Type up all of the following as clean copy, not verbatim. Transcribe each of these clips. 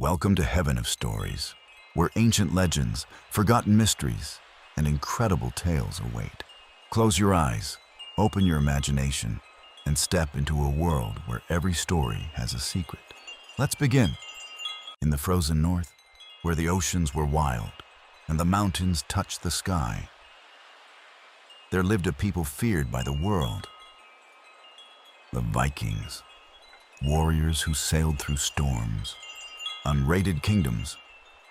Welcome to Heaven of Stories, where ancient legends, forgotten mysteries, and incredible tales await. Close your eyes, open your imagination, and step into a world where every story has a secret. Let's begin. In the frozen north, where the oceans were wild and the mountains touched the sky, there lived a people feared by the world. The Vikings, warriors who sailed through storms, unrated kingdoms,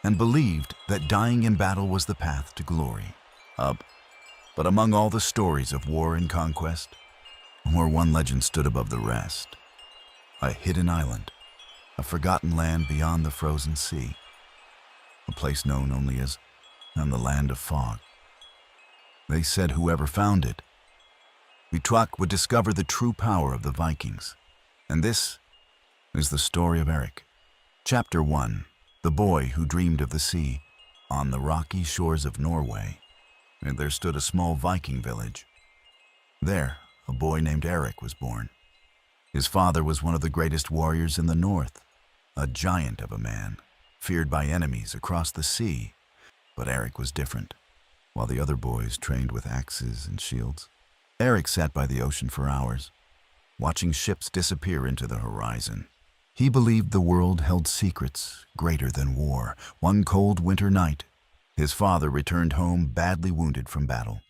and believed that dying in battle was the path to glory. But among all the stories of war and conquest, one legend stood above the rest. A hidden island, a forgotten land beyond the frozen sea, a place known only as the Land of Fog. They said whoever found it, Witwak, would discover the true power of the Vikings. And this is the story of Eric. Chapter 1. The Boy Who Dreamed of the Sea. On the rocky shores of Norway, there stood a small Viking village. There, a boy named Eric was born. His father was one of the greatest warriors in the north, a giant of a man, feared by enemies across the sea. But Eric was different. While the other boys trained with axes and shields, Eric sat by the ocean for hours, watching ships disappear into the horizon. He believed the world held secrets greater than war. One cold winter night, his father returned home badly wounded from battle.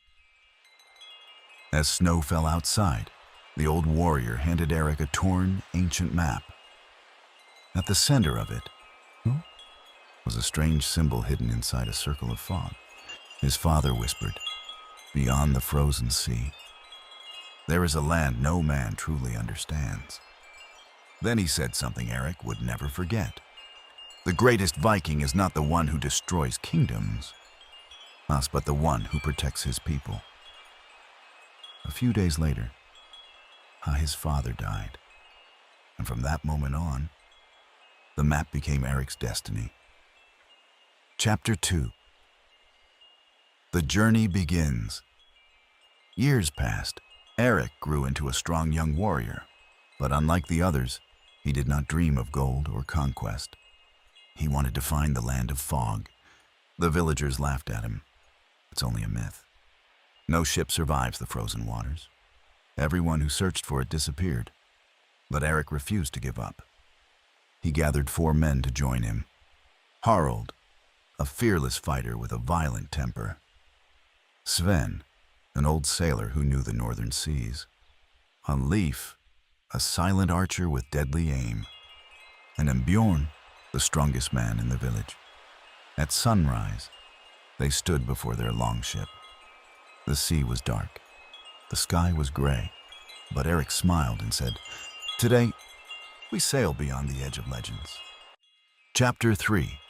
As snow fell outside, the old warrior handed Eric a torn, ancient map. At the center of it was a strange symbol hidden inside a circle of fog. His father whispered, "Beyond the frozen sea, there is a land no man truly understands." Then he said something Eric would never forget. The greatest Viking is not the one who destroys kingdoms, but the one who protects his people. A few days later, his father died. And from that moment on, the map became Eric's destiny. Chapter 2. The journey begins. Years passed. Eric grew into a strong young warrior, but unlike the others, he did not dream of gold or conquest. He wanted to find the Land of Fog. The villagers laughed at him. It's only a myth. No ship survives the frozen waters. Everyone who searched for it disappeared. But Eric refused to give up. He gathered 4 men to join him. Harald, a fearless fighter with a violent temper. Sven, an old sailor who knew the northern seas. Leif, a silent archer with deadly aim. And Bjorn, the strongest man in the village. At sunrise, they stood before their longship. The sea was dark. The sky was gray. But Eric smiled and said, "Today, we sail beyond the edge of legends." Chapter 3.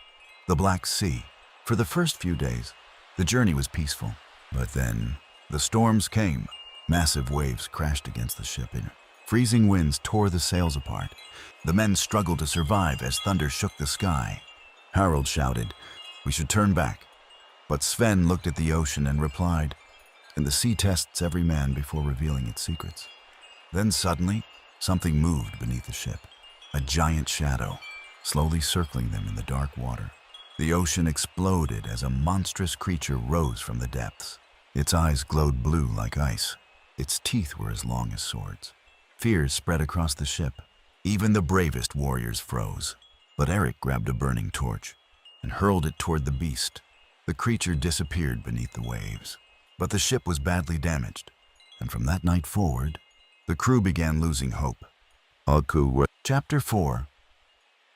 The Black Sea. For the first few days, the journey was peaceful. But then, the storms came. Massive waves crashed against the ship, and freezing winds tore the sails apart. The men struggled to survive as thunder shook the sky. Harald shouted, "We should turn back." But Sven looked at the ocean and replied, "And the sea tests every man before revealing its secrets." Then suddenly, something moved beneath the ship. A giant shadow, slowly circling them in the dark water. The ocean exploded as a monstrous creature rose from the depths. Its eyes glowed blue like ice. Its teeth were as long as swords. Fear spread across the ship. Even the bravest warriors froze. But Eric grabbed a burning torch and hurled it toward the beast. The creature disappeared beneath the waves. But the ship was badly damaged, and from that night forward, the crew began losing hope. Chapter 4.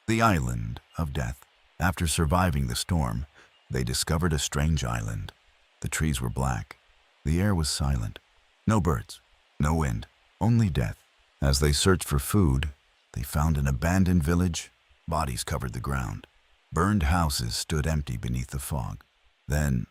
The Island of Death. After surviving the storm, they discovered a strange island. The trees were black. The air was silent. No birds, no wind, only death. As they searched for food, they found an abandoned village. Bodies covered the ground. Burned houses stood empty beneath the fog. Then,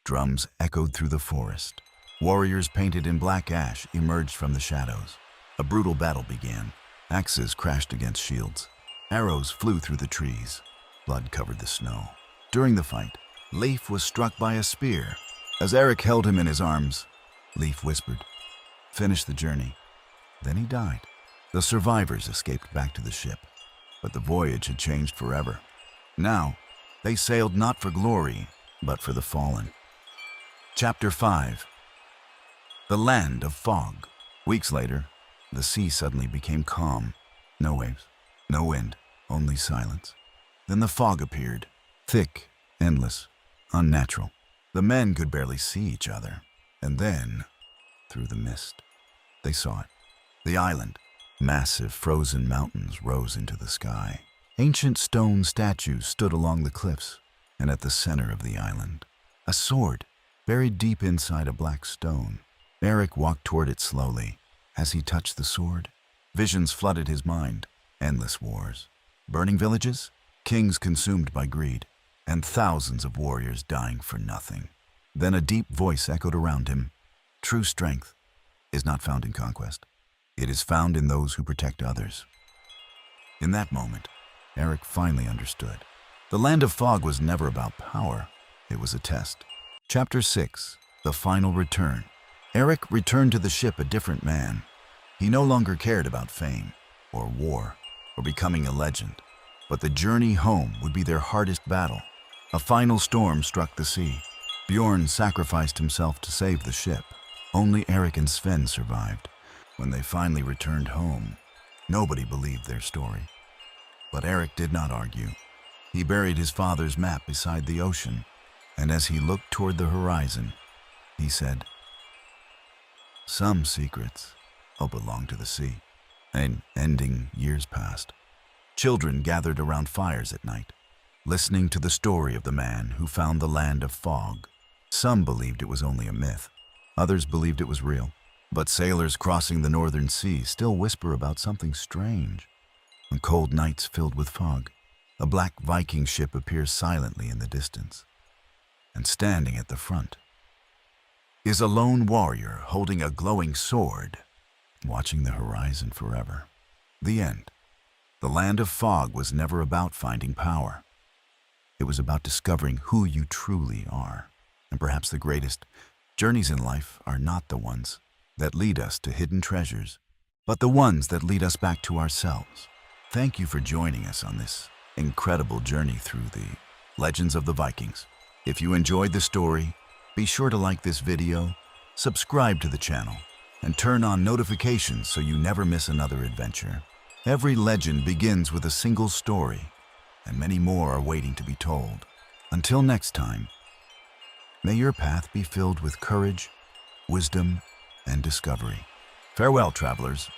drums echoed through the forest. Warriors painted in black ash emerged from the shadows. A brutal battle began. Axes crashed against shields. Arrows flew through the trees. Blood covered the snow. During the fight, Leif was struck by a spear. As Eric held him in his arms, Leif whispered, "Finish the journey." Then he died. The survivors escaped back to the ship, but the voyage had changed forever. Now, they sailed not for glory, but for the fallen. Chapter 5. The Land of Fog. Weeks later, the sea suddenly became calm. No waves, no wind, only silence. Then the fog appeared, thick, endless, unnatural. The men could barely see each other. And then, through the mist, they saw it. The island. Massive frozen mountains rose into the sky. Ancient stone statues stood along the cliffs, and at the center of the island, a sword buried deep inside a black stone. Eric walked toward it slowly. As he touched the sword, visions flooded his mind. Endless wars, burning villages, kings consumed by greed, and thousands of warriors dying for nothing. Then a deep voice echoed around him. True strength is not found in conquest. It is found in those who protect others. In that moment, Eric finally understood. The Land of Fog was never about power. It was a test. Chapter 6. The Final Return. Eric returned to the ship a different man. He no longer cared about fame, or war, or becoming a legend. But the journey home would be their hardest battle. A final storm struck the sea. Bjorn sacrificed himself to save the ship. Only Eric and Sven survived. When they finally returned home, nobody believed their story. But Eric did not argue. He buried his father's map beside the ocean, and as he looked toward the horizon, he said, "Some secrets will belong to the sea." And ending years passed. Children gathered around fires at night, listening to the story of the man who found the Land of Fog. Some believed it was only a myth. Others believed it was real. But sailors crossing the northern sea still whisper about something strange. On cold nights filled with fog, a black Viking ship appears silently in the distance. And standing at the front is a lone warrior holding a glowing sword, watching the horizon forever. The end. The Land of Fog was never about finding power. It was about discovering who you truly are. And perhaps the greatest journeys in life are not the ones that lead us to hidden treasures, but the ones that lead us back to ourselves. Thank you for joining us on this incredible journey through the legends of the Vikings. If you enjoyed the story, be sure to like this video, subscribe to the channel, and turn on notifications so you never miss another adventure. Every legend begins with a single story, and many more are waiting to be told. Until next time, may your path be filled with courage, wisdom, and discovery. Farewell, travelers.